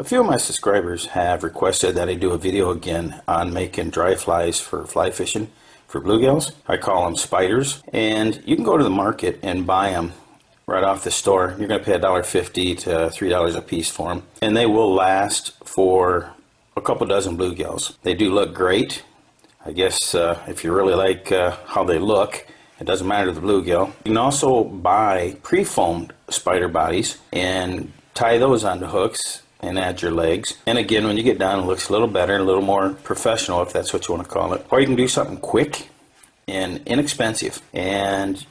A few of my subscribers have requested that I do a video again on making dry flies for fly fishing for bluegills. I call them spiders, and you can go to the market and buy them right off the store. You're going to pay $1.50 to $3 a piece for them, and they will last for a couple dozen bluegills. They do look great. I guess if you really like how they look, it doesn't matter to the bluegill. You can also buy pre-foamed spider bodies and tie those onto hooks and add your legs. And again, when you get done, it looks a little better, a little more professional, if that's what you want to call it. Or you can do something quick and inexpensive. And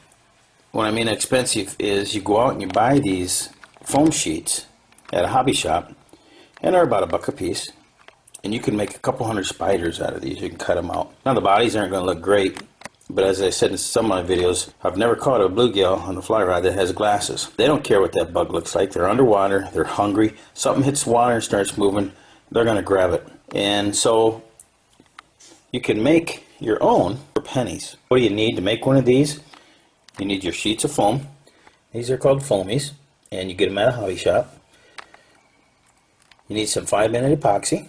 what I mean expensive is you go out and you buy these foam sheets at a hobby shop, and they're about $1 a piece. And you can make a couple hundred spiders out of these. You can cut them out. Now the bodies aren't going to look great, but as I said in some of my videos, I've never caught a bluegill on the fly rod that has glasses. They don't care what that bug looks like. They're underwater, they're hungry. Something hits the water and starts moving, they're going to grab it. And so you can make your own for pennies. What do you need to make one of these? You need your sheets of foam. These are called foamies, and you get them at a hobby shop. You need some 5-minute epoxy.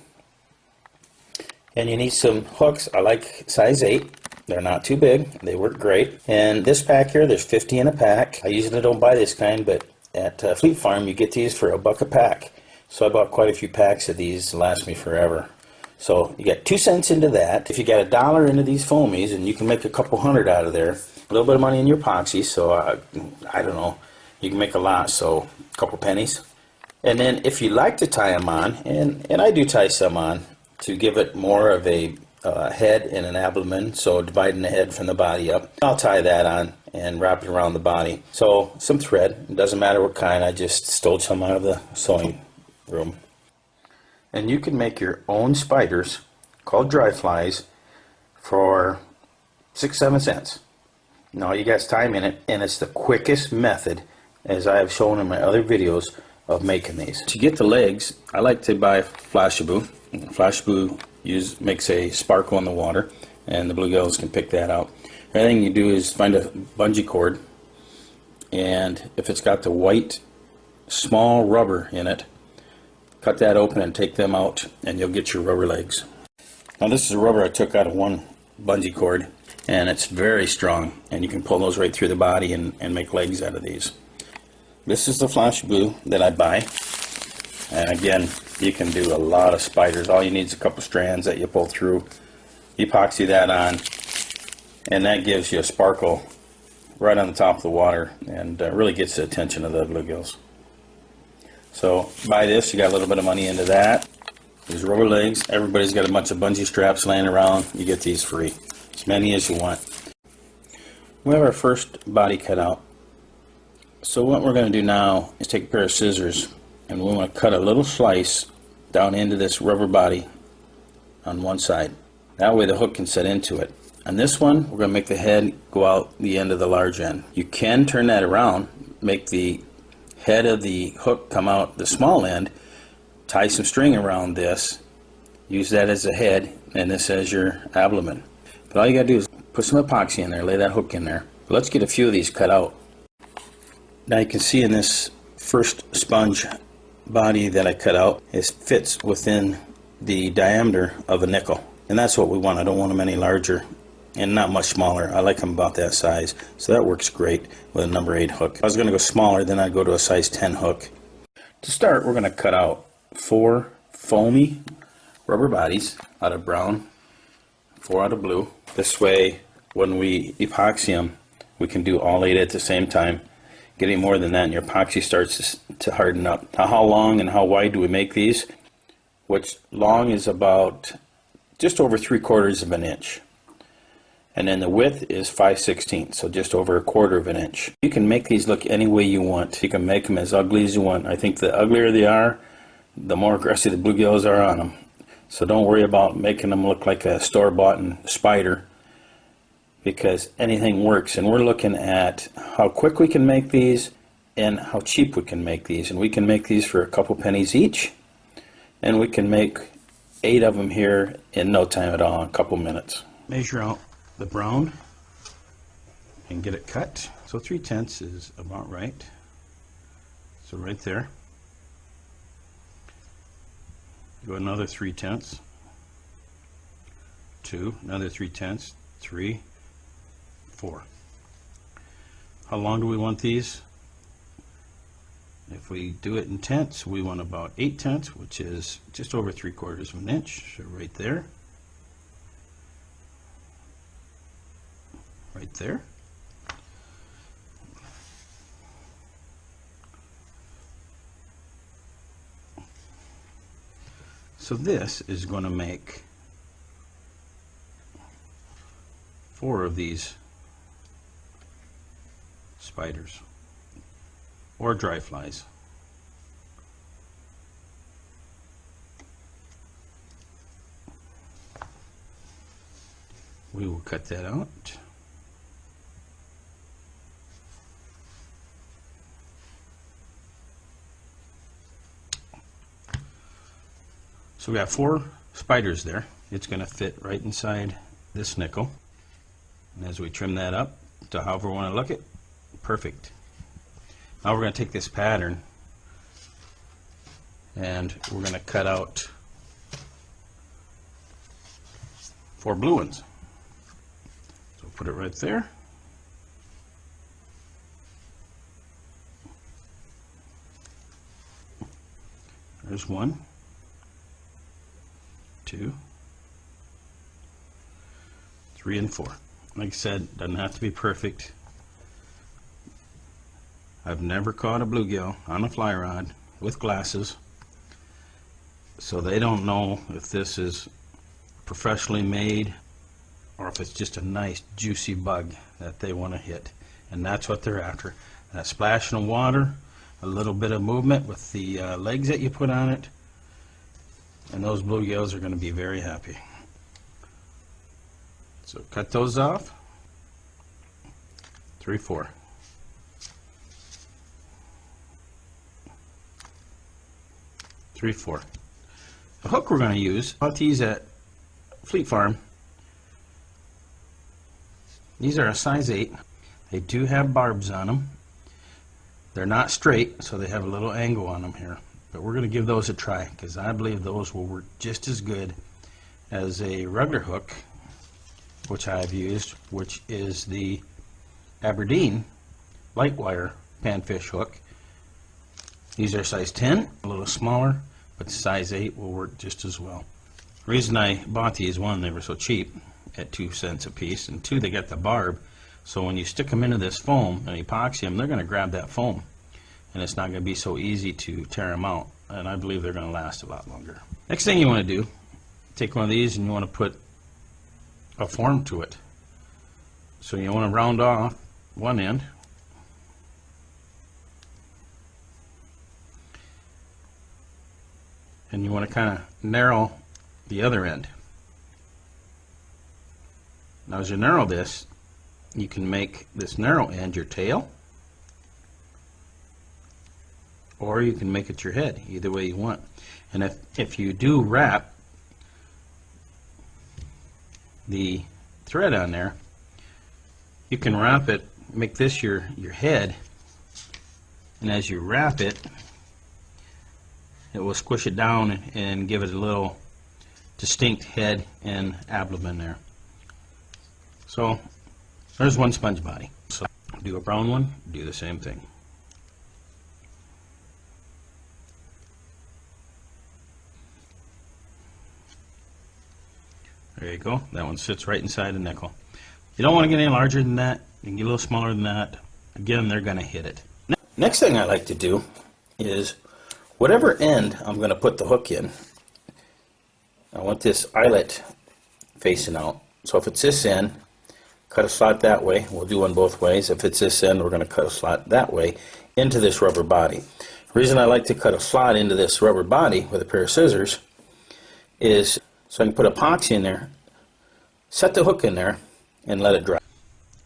And you need some hooks. I like size 8. They're not too big. They work great. And this pack here, there's 50 in a pack. I usually don't buy this kind, but at Fleet Farm you get these for $1 a pack. So I bought quite a few packs of these to last me forever. So you got 2 cents into that. If you got $1 into these foamies, and you can make a couple hundred out of there. A little bit of money in your epoxy, so I don't know. You can make a lot, so a couple pennies. And then if you like to tie them on, and I do tie some on to give it more of a head and an abdomen, so dividing the head from the body up. I'll tie that on and wrap it around the body. So some thread, it doesn't matter what kind, I just stole some out of the sewing room. And you can make your own spiders called dry flies for 6-7 cents. Now you got time in it, and it's the quickest method, as I have shown in my other videos, of making these. To get the legs, I like to buy Flashaboo. Flashaboo makes a sparkle in the water, and the bluegills can pick that out. Everything you do is find a bungee cord, and if it's got the white small rubber in it, cut that open and take them out, and you'll get your rubber legs. Now this is a rubber I took out of one bungee cord, and it's very strong, and you can pull those right through the body and make legs out of these. This is the Flashaboo that I buy, and again, you can do a lot of spiders. All you need is a couple strands that you pull through, epoxy that on, and that gives you a sparkle right on the top of the water, and really gets the attention of the bluegills. So buy this, you got a little bit of money into that. These rubber legs, everybody's got a bunch of bungee straps laying around, you get these free, as many as you want. We have our first body cut out. So what we're going to do now is take a pair of scissors, and we want to cut a little slice down into this rubber body on one side. That way the hook can set into it. On this one, we're going to make the head go out the end of the large end. You can turn that around, make the head of the hook come out the small end, tie some string around this, use that as a head, and this as your abdomen. But all you got to do is put some epoxy in there, lay that hook in there. But let's get a few of these cut out. Now you can see in this first sponge body that I cut out, it fits within the diameter of a nickel, and that's what we want. I don't want them any larger and not much smaller. I like them about that size, so that works great with a number 8 hook. If I was going to go smaller, then I'd go to a size 10 hook. To start, we're going to cut out 4 foamy rubber bodies out of brown, 4 out of blue. This way, when we epoxy them, we can do all 8 at the same time. Get any more than that, and your epoxy starts to harden up. Now, how long and how wide do we make these? What's long is about just over 3/4 of an inch, and then the width is 5/16, so just over 1/4 of an inch. You can make these look any way you want. You can make them as ugly as you want. I think the uglier they are, the more aggressive the bluegills are on them. So don't worry about making them look like a store-bought spider, because anything works. And we're looking at how quick we can make these and how cheap we can make these. And we can make these for a couple pennies each, and we can make 8 of them here in no time at all, a couple minutes. Measure out the brown and get it cut. So 3/10 is about right. So right there. Go another 3/10, 2, another 3/10, 3, 4. How long do we want these? If we do it in tenths, we want about 8/10, which is just over 3/4 of an inch. So right there, right there. So this is going to make 4 of these spiders or dry flies. We will cut that out. So we got 4 spiders there. It's going to fit right inside this nickel. And as we trim that up to however we want to look it, perfect. Now we're going to take this pattern and we're going to cut out 4 blue ones. So put it right there. There's 1, 2, 3, and 4. Like I said, doesn't have to be perfect. I've never caught a bluegill on a fly rod with glasses, so they don't know if this is professionally made or if it's just a nice juicy bug that they want to hit. And that's what they're after. That splash in the water, a little bit of movement with the legs that you put on it, and those bluegills are going to be very happy. So cut those off. 3, 4. Three, 4. The hook we're going to use, I bought these at Fleet Farm. These are a size 8. They do have barbs on them. They're not straight, so they have a little angle on them here. But we're going to give those a try because I believe those will work just as good as a regular hook, which I've used, which is the Aberdeen light wire panfish hook. These are size 10, a little smaller, but size 8 will work just as well. The reason I bought these, 1, they were so cheap at 2 cents a piece, and 2, they got the barb, so when you stick them into this foam and epoxy them, they're going to grab that foam, and it's not going to be so easy to tear them out, and I believe they're going to last a lot longer. Next thing you want to do, take one of these and you want to put a form to it. So you want to round off one end, and you want to kind of narrow the other end. Now as you narrow this, you can make this narrow end your tail, or you can make it your head, either way you want. And if you do wrap the thread on there, you can wrap it, make this your head, and as you wrap it, it will squish it down and give it a little distinct head and abdomen there. So there's one sponge body. So do a brown one, do the same thing. There you go. That one sits right inside the nickel. You don't want to get any larger than that. You can get a little smaller than that. Again, they're going to hit it. Next thing I like to do is whatever end I'm going to put the hook in, I want this eyelet facing out. So if it's this end, cut a slot that way. We'll do one both ways. If it's this end, we're going to cut a slot that way into this rubber body. The reason I like to cut a slot into this rubber body with a pair of scissors is so I can put epoxy in there, set the hook in there, and let it dry.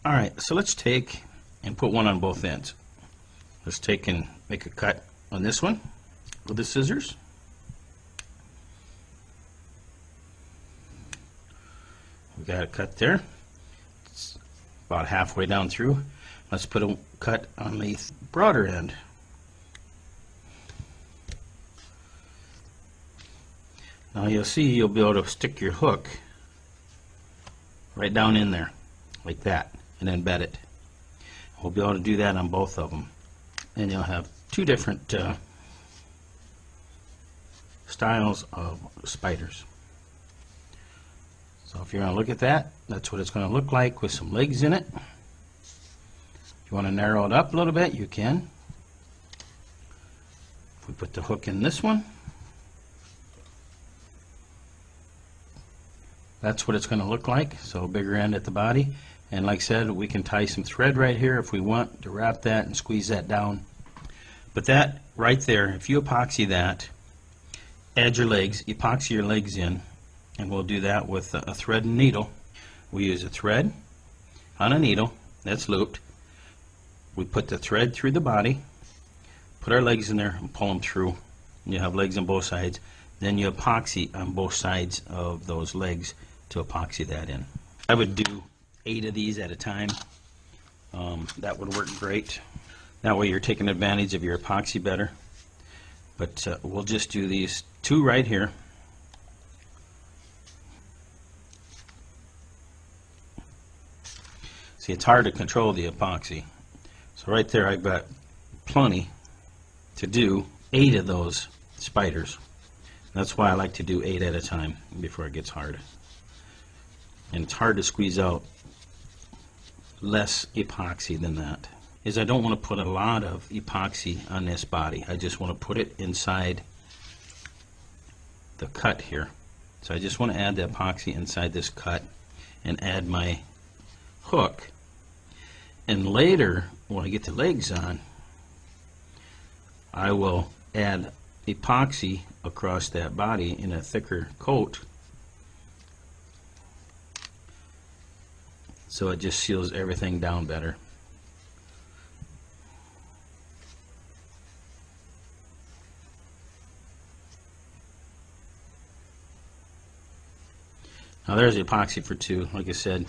Alright, so let's take and put one on both ends. Let's take and make a cut on this one with the scissors. We got a cut there. It's about halfway down through. Let's put a cut on the broader end. Now you'll see you'll be able to stick your hook right down in there like that and embed it. We'll be able to do that on both of them, and you'll have two different styles of spiders. So if you're going to look at that, that's what it's going to look like with some legs in it. If you want to narrow it up a little bit, you can. If we put the hook in this one, that's what it's going to look like. So bigger end at the body, and like I said, we can tie some thread right here if we want to wrap that and squeeze that down. But that right there, if you epoxy that, add your legs, epoxy your legs in, and we'll do that with a thread and needle. We use a thread on a needle that's looped. We put the thread through the body, put our legs in there and pull them through. You have legs on both sides. Then you epoxy on both sides of those legs to epoxy that in. I would do 8 of these at a time. That would work great. That way you're taking advantage of your epoxy better. But we'll just do these 2 right here. See, it's hard to control the epoxy. So right there I've got plenty to do 8 of those spiders. That's why I like to do 8 at a time before it gets hard. And it's hard to squeeze out less epoxy than that. Is I don't want to put a lot of epoxy on this body. I just want to put it inside the cut here. So I just want to add the epoxy inside this cut and add my hook. And later, when I get the legs on, I will add epoxy across that body in a thicker coat, so it just seals everything down better. Now there's the epoxy for 2. Like I said,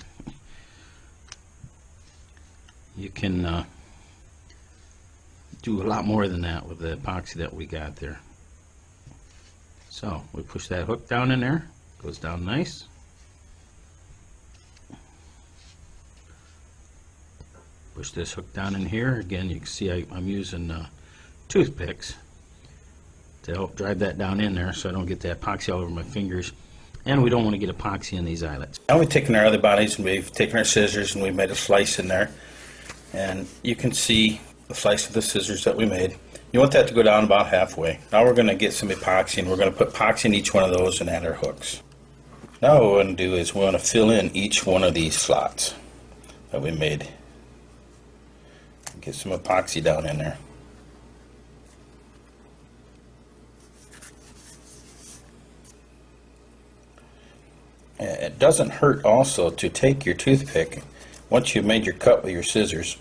you can do a lot more than that with the epoxy that we got there. So we push that hook down in there, goes down nice. Push this hook down in here. Again, you can see I'm using toothpicks to help drive that down in there so I don't get that epoxy all over my fingers. And we don't want to get epoxy in these eyelets. Now we've taken our other bodies and we've taken our scissors and we've made a slice in there. And you can see the slice of the scissors that we made. You want that to go down about halfway. Now we're going to get some epoxy, and we're going to put epoxy in each one of those and add our hooks. Now what we're going to do is we're going to fill in each one of these slots that we made. Get some epoxy down in there. It doesn't hurt also to take your toothpick, once you've made your cut with your scissors,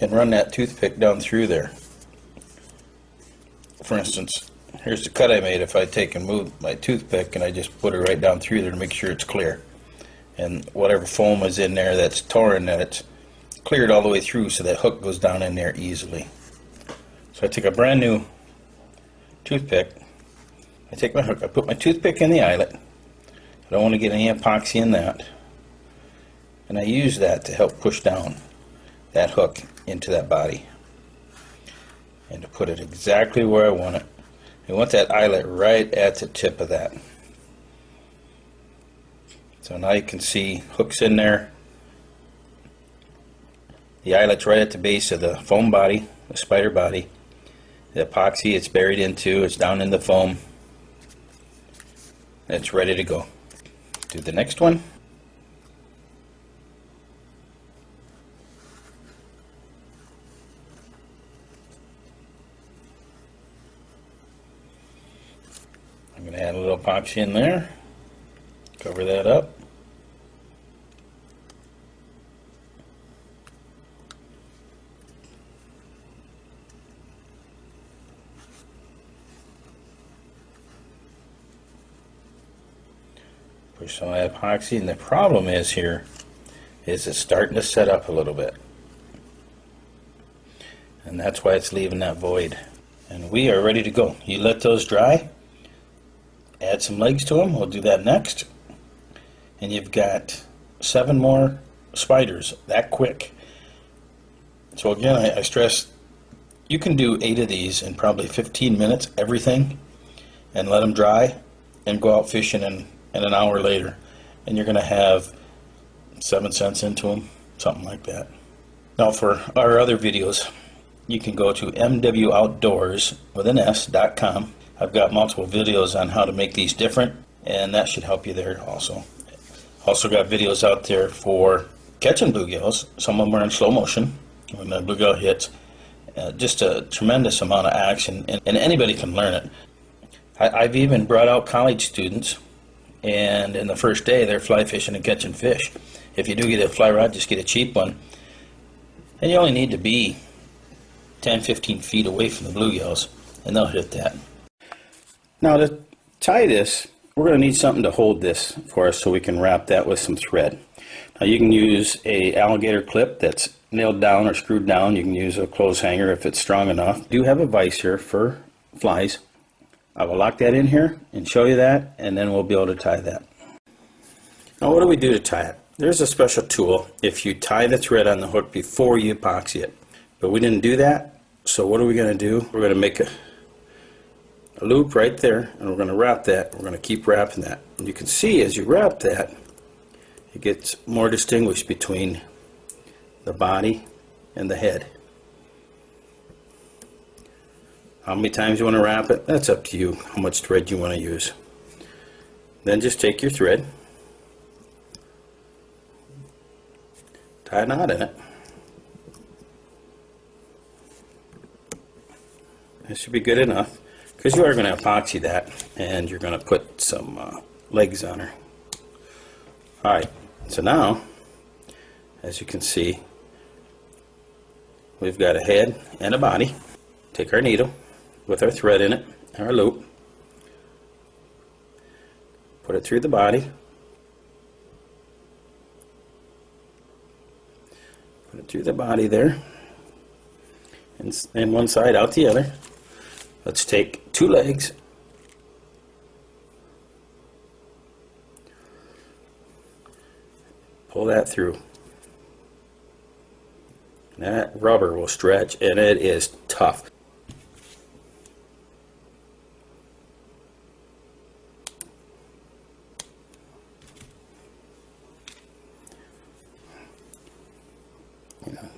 and run that toothpick down through there. For instance, here's the cut I made. If I take and move my toothpick and I just put it right down through there to make sure it's clear, and whatever foam is in there that's torn, that it's cleared all the way through, so that hook goes down in there easily. So I take a brand new toothpick, I take my hook, I put my toothpick in the eyelet. I don't want to get any epoxy in that, and I use that to help push down that hook into that body and to put it exactly where I want it. I want that eyelet right at the tip of that. So now you can see hooks in there. The eyelet's right at the base of the foam body, the spider body. The epoxy it's buried into, it's down in the foam. It's ready to go. Do the next one. I'm going to add a little epoxy in there, cover that up. Push some of that epoxy, and the problem is here is it's starting to set up a little bit, and that's why it's leaving that void. And we are ready to go. You let those dry, Add some legs to them. We'll do that next. And you've got 7 more spiders that quick. So again, I stress, you can do 8 of these in probably 15 minutes, everything, and let them dry and go out fishing in an hour later. And you're going to have 7 cents into them, something like that. Now for our other videos, you can go to mwoutdoors.com. I've got multiple videos on how to make these different, and that should help you there also. Also got videos out there for catching bluegills. Some of them are in slow motion when the bluegill hits. Just a tremendous amount of action, and anybody can learn it. I've even brought out college students, and in the first day they're fly fishing and catching fish. If you do get a fly rod, just get a cheap one. And you only need to be 10-15 feet away from the bluegills, and they'll hit that. Now to tie this, we're going to need something to hold this for us so we can wrap that with some thread. Now you can use a alligator clip that's nailed down or screwed down. You can use a clothes hanger if it's strong enough. I do have a vise here for flies. I will lock that in here and show you that, and then we'll be able to tie that. Now what do we do to tie it? There's a special tool if you tie the thread on the hook before you epoxy it. But we didn't do that, so what are we going to do? We're going to make a loop right there, and we're going to wrap that. We're going to keep wrapping that. And you can see as you wrap that, it gets more distinguished between the body and the head. How many times you want to wrap it? That's up to you, how much thread you want to use. Then just take your thread, tie a knot in it. That should be good enough, because you are going to epoxy that, and you're going to put some legs on her. Alright, so now, as you can see, we've got a head and a body. Take our needle with our thread in it, our loop, put it through the body, put it through the body there, and one side out the other. Let's take 2 legs, pull that through. That rubber will stretch, and it is tough.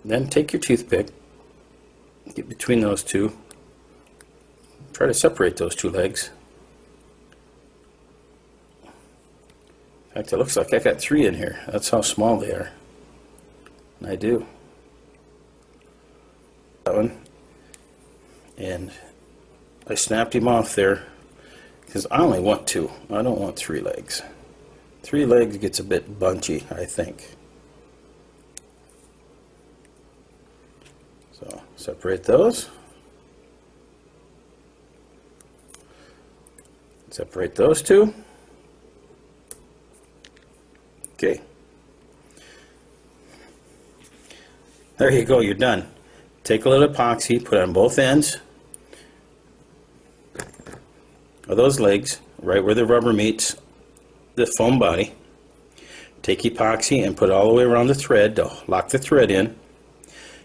Then take your toothpick, get between those two, try to separate those 2 legs. In fact, it looks like I got 3 in here. That's how small they are. And I do. That one. And I snapped him off there because I only want 2. I don't want 3 legs. 3 legs gets a bit bunchy, I think. So separate those. Separate those 2. Okay. There you go, you're done. Take a little epoxy, put it on both ends of those legs, right where the rubber meets the foam body. Take epoxy and put it all the way around the thread to lock the thread in.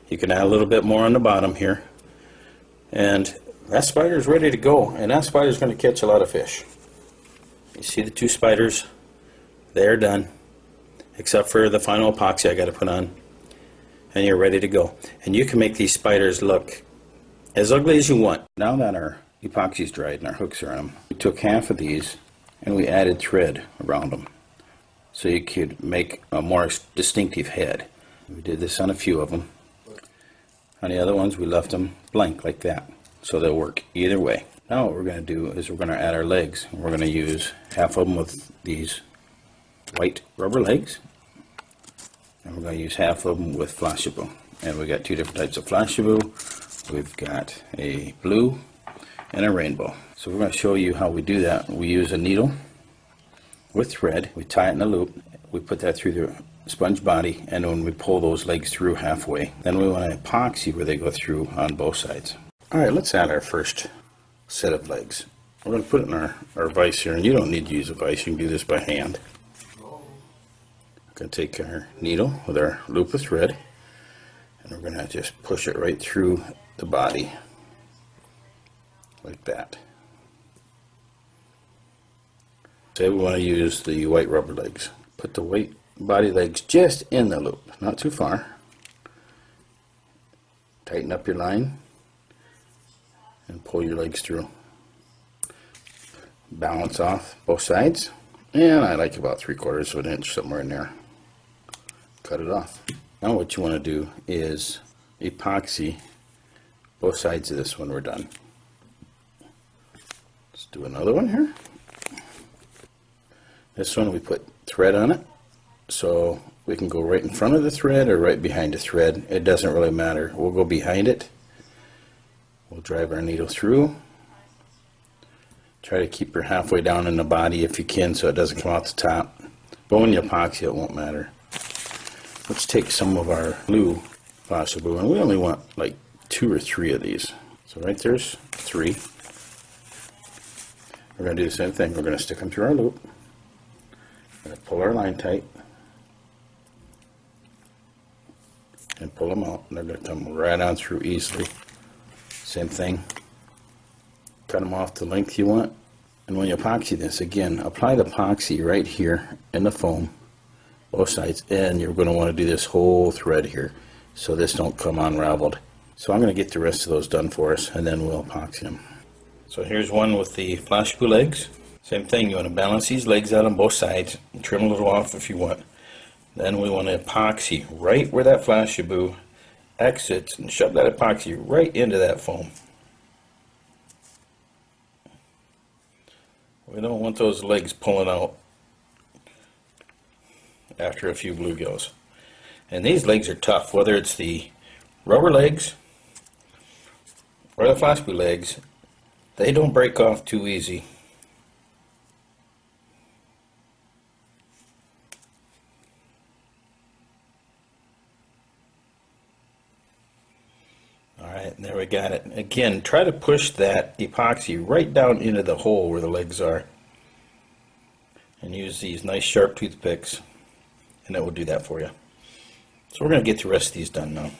You can add a little bit more on the bottom here. And that spider is ready to go, and that spider is going to catch a lot of fish. You see the 2 spiders? They're done, except for the final epoxy I got to put on. And you're ready to go. And you can make these spiders look as ugly as you want. Now that our epoxy's dried and our hooks are on them, we took half of these and we added thread around them so you could make a more distinctive head. We did this on a few of them. On the other ones we left them blank like that, so they'll work either way. Now what we're going to do is we're going to add our legs. We're going to use half of them with these white rubber legs, and we're going to use half of them with flashable. And we got 2 different types of flashable. We've got a blue and a rainbow. So we're going to show you how we do that. We use a needle with thread. We tie it in a loop. We put that through the sponge body, and when we pull those legs through halfway, then we want to epoxy where they go through on both sides. Alright, let's add our first set of legs. we're going to put it in our vise here, and you don't need to use a vise, you can do this by hand. We're going to take our needle with our loop of thread, and we're going to just push it right through the body, like that. Say we want to use the white rubber legs. Put the white body legs just in the loop, not too far. Tighten up your line and pull your legs through. Balance off both sides, and I like about 3/4 of an inch, somewhere in there. Cut it off. Now what you want to do is epoxy both sides of this when we're done. Let's do another one here. This one we put thread on it, so we can go right in front of the thread or right behind the thread. It doesn't really matter. We'll go behind it. We'll drive our needle through. Try to keep her halfway down in the body if you can, so it doesn't come out the top. But when you epoxy, it won't matter. Let's take some of our blue flash blue, and we only want like 2 or 3 of these. So right there's 3. We're going to do the same thing. We're going to stick them through our loop. We're going to pull our line tight and pull them out, and they're going to come right on through easily. Same thing. Cut them off the length you want, and when you epoxy this, again, apply the epoxy right here in the foam, both sides, and you're going to want to do this whole thread here so this don't come unraveled. So I'm going to get the rest of those done for us, and then we'll epoxy them. So here's one with the flash blue legs. Same thing, you want to balance these legs out on both sides, and trim a little off if you want. Then we want to epoxy right where that flash blue exits, and shove that epoxy right into that foam. We don't want those legs pulling out after a few bluegills. And these legs are tough, whether it's the rubber legs or the flash blue legs. They don't break off too easy. Alright, there we got it. Again, try to push that epoxy right down into the hole where the legs are. And use these nice sharp toothpicks, and that will do that for you. So we're going to get the rest of these done now.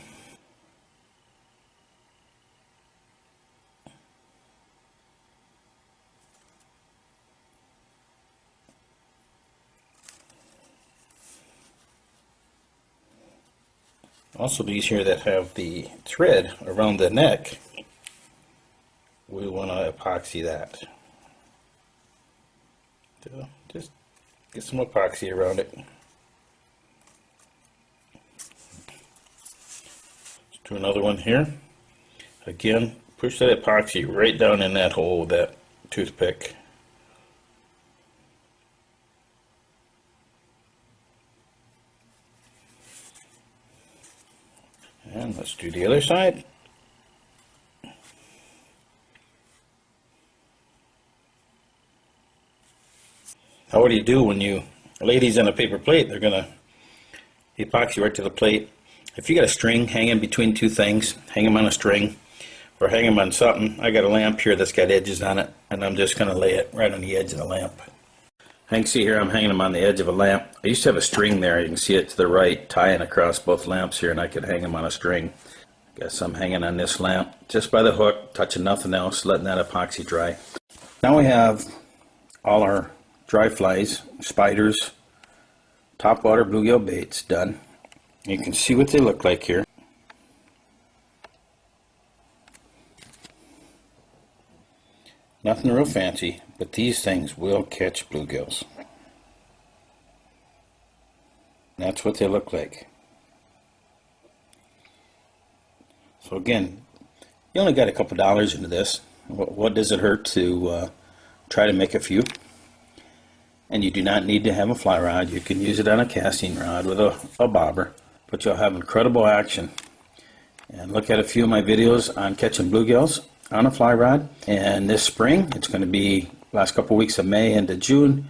Also, these here that have the thread around the neck, we want to epoxy that. So just get some epoxy around it. Let's do another one here. Again, push that epoxy right down in that hole with that toothpick. And let's do the other side. Now what do you do when you lay these on a paper plate? They're going to epoxy right to the plate. If you got a string hanging between two things, hang them on a string or hang them on something. I got a lamp here that's got edges on it, and I'm just going to lay it right on the edge of the lamp. I can see here I'm hanging them on the edge of a lamp. I used to have a string there. You can see it to the right, tying across both lamps here, and I could hang them on a string. Got some hanging on this lamp, just by the hook, touching nothing else, letting that epoxy dry. Now we have all our dry flies, spiders, topwater bluegill baits done. You can see what they look like here. Nothing real fancy, but these things will catch bluegills. That's what they look like. So again, you only got a couple dollars into this. What does it hurt to try to make a few? And you do not need to have a fly rod. You can use it on a casting rod with a bobber, but you'll have incredible action. And look at a few of my videos on catching bluegills on a fly rod. And this spring, it's going to be last couple weeks of May into June,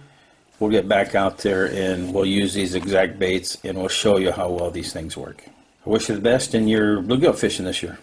we'll get back out there and we'll use these exact baits, and we'll show you how well these things work. I wish you the best in your bluegill fishing this year.